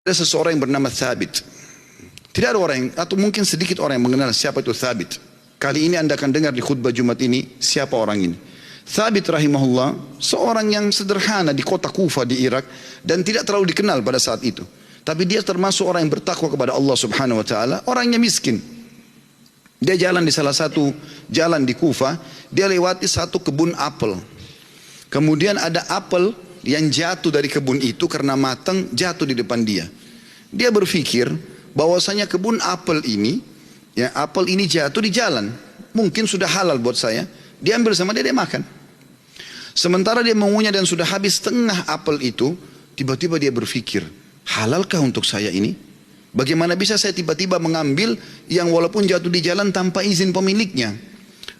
Ada seseorang yang bernama Thabit. Tidak ada orang yang, atau mungkin sedikit orang yang mengenal siapa itu Thabit. Kali ini Anda akan dengar di khutbah Jumat ini siapa orang ini. Thabit rahimahullah seorang yang sederhana di kota Kufa di Irak dan tidak terlalu dikenal pada saat itu. Tapi dia termasuk orang yang bertakwa kepada Allah Subhanahu wa taala, orangnya miskin. Dia jalan di salah satu jalan di Kufa, dia lewati satu kebun apel. Kemudian ada apel yang jatuh dari kebun itu karena matang, jatuh di depan dia. Dia berpikir bahwasanya kebun apel ini, ya apel ini jatuh di jalan, mungkin sudah halal buat saya. Dia ambil sama dia makan. Sementara dia mengunyah dan sudah habis setengah apel itu, tiba-tiba dia berpikir, halalkah untuk saya ini? Bagaimana bisa saya tiba-tiba mengambil yang walaupun jatuh di jalan tanpa izin pemiliknya?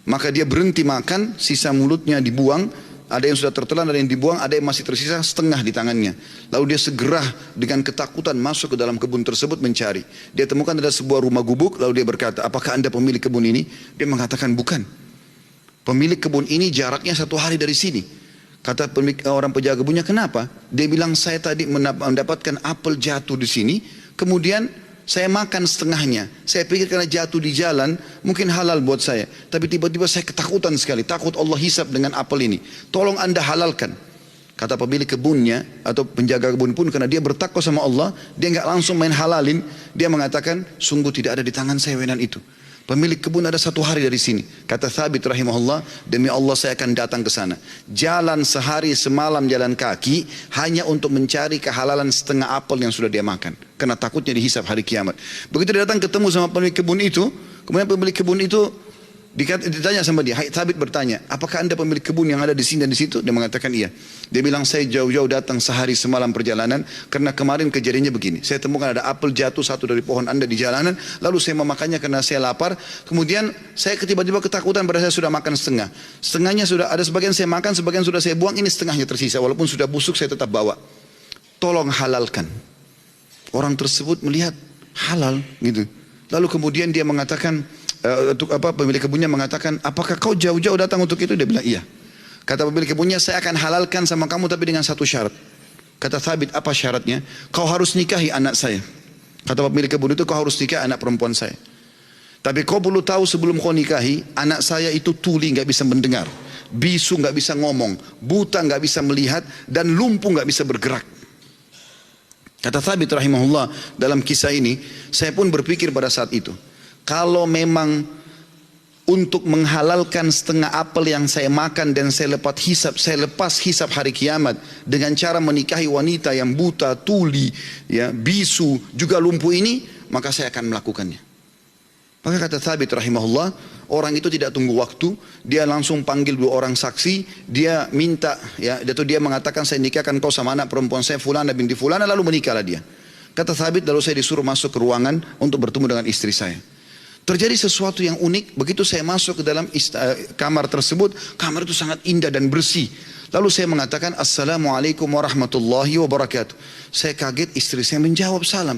Maka dia berhenti makan, sisa mulutnya dibuang. Ada yang sudah tertelan, ada yang dibuang, ada yang masih tersisa setengah di tangannya. Lalu dia segera dengan ketakutan masuk ke dalam kebun tersebut mencari. Dia temukan ada sebuah rumah gubuk, lalu dia berkata, apakah Anda pemilik kebun ini? Dia mengatakan bukan. Pemilik kebun ini jaraknya 1 hari dari sini. Kata orang penjaga kebunnya, kenapa? Dia bilang, saya tadi mendapatkan apel jatuh di sini, kemudian saya makan setengahnya. Saya pikir karena jatuh di jalan, mungkin halal buat saya. Tapi tiba-tiba saya ketakutan sekali. Takut Allah hisab dengan apel ini. Tolong Anda halalkan. Kata pemilik kebunnya atau penjaga kebun pun, karena dia bertakwa sama Allah, dia nggak langsung main halalin. Dia mengatakan, sungguh tidak ada di tangan saya wenan itu. Pemilik kebun ada 1 hari dari sini. Kata Thabit rahimahullah, demi Allah saya akan datang ke sana. Jalan sehari semalam jalan kaki hanya untuk mencari kehalalan setengah apel yang sudah dia makan. Karena takutnya dihisab hari kiamat. Begitu dia datang ketemu sama pemilik kebun itu, kemudian pemilik kebun itu ditanya sama dia, Thabit bertanya, apakah Anda pemilik kebun yang ada di sini dan di situ? Dia mengatakan iya. Dia bilang, saya jauh-jauh datang sehari semalam perjalanan karena kemarin kejadiannya begini. Saya temukan ada apel jatuh satu dari pohon Anda di jalanan, lalu saya memakannya karena saya lapar. Kemudian saya tiba-tiba ketakutan pada saya sudah makan setengah. Setengahnya sudah ada, sebagian saya makan, sebagian sudah saya buang, ini setengahnya tersisa. Walaupun sudah busuk saya tetap bawa. Tolong halalkan. Orang tersebut melihat halal gitu. Lalu kemudian dia mengatakan, pemilik kebunnya mengatakan, apakah kau jauh-jauh datang untuk itu? Dia bilang iya. Kata pemilik kebunnya, saya akan halalkan sama kamu tapi dengan satu syarat. Kata Thabit, apa syaratnya? Kau harus nikahi anak saya. Kata pemilik kebun itu, kau harus nikah anak perempuan saya. Tapi kau perlu tahu sebelum kau nikahi, anak saya itu tuli, nggak bisa mendengar, bisu nggak bisa ngomong, buta nggak bisa melihat, dan lumpuh nggak bisa bergerak. Kata Thabit rahimahullah, dalam kisah ini saya pun berpikir pada saat itu, kalau memang untuk menghalalkan setengah apel yang saya makan dan saya lepas hisab hari kiamat dengan cara menikahi wanita yang buta, tuli, ya, bisu, juga lumpuh ini, maka saya akan melakukannya. Maka kata Thabit rahimahullah, orang itu tidak tunggu waktu, dia langsung panggil 2 orang saksi, dia minta, ya, dia mengatakan, saya nikahkan kau sama anak perempuan saya Fulana binti Fulana, lalu menikahlah dia. Kata Thabit, lalu saya disuruh masuk ke ruangan untuk bertemu dengan istri saya. Terjadi sesuatu yang unik, begitu saya masuk ke dalam kamar tersebut, kamar itu sangat indah dan bersih. Lalu saya mengatakan, Assalamualaikum warahmatullahi wabarakatuh. Saya kaget, istri saya menjawab salam.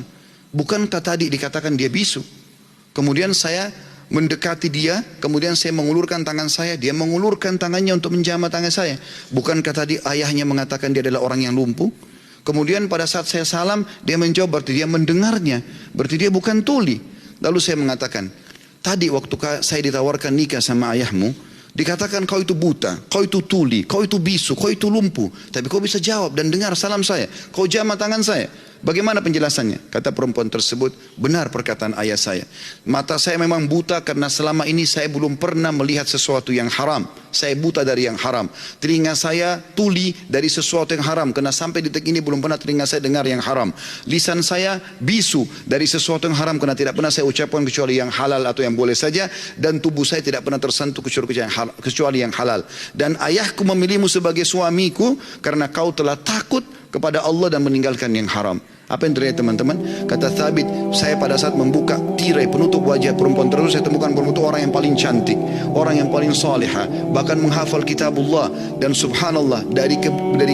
Bukankah tadi dikatakan dia bisu? Kemudian saya mendekati dia, kemudian saya mengulurkan tangan saya, dia mengulurkan tangannya untuk menjamah tangan saya. Bukankah tadi ayahnya mengatakan dia adalah orang yang lumpuh? Kemudian pada saat saya salam, dia menjawab, berarti dia mendengarnya, berarti dia bukan tuli. Lalu saya mengatakan, tadi waktu saya ditawarkan nikah sama ayahmu, dikatakan kau itu buta, kau itu tuli, kau itu bisu, kau itu lumpuh. Tapi kau bisa jawab dan dengar salam saya, kau jamah tangan saya. Bagaimana penjelasannya? Kata perempuan tersebut, benar perkataan ayah saya. Mata saya memang buta karena selama ini saya belum pernah melihat sesuatu yang haram. Saya buta dari yang haram. Telinga saya tuli dari sesuatu yang haram, karena sampai detik ini belum pernah telinga saya dengar yang haram. Lisan saya bisu dari sesuatu yang haram, karena tidak pernah saya ucapkan kecuali yang halal atau yang boleh saja. Dan tubuh saya tidak pernah tersentuh kecuali yang halal. Dan ayahku memilihmu sebagai suamiku karena kau telah takut kepada Allah dan meninggalkan yang haram. Apa yang terjadi teman-teman? Kata Thabit, saya pada saat membuka tirai penutup wajah perempuan tersebut, saya temukan perempuan itu orang yang paling cantik, orang yang paling salihah, bahkan menghafal kitabullah. Dan subhanallah, dari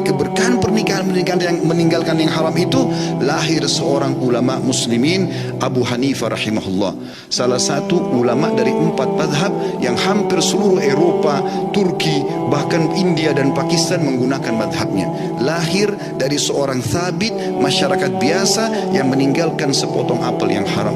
keberkahan pernikahan yang meninggalkan yang haram itu, lahir seorang ulama muslimin, Abu Hanifah rahimahullah. Salah satu ulama dari 4 mazhab yang hampir seluruh Eropa, Turki, bahkan India dan Pakistan menggunakan mazhabnya. Lahir dari seorang Thabit, masyarakat biasa yang meninggalkan sepotong apel yang haram.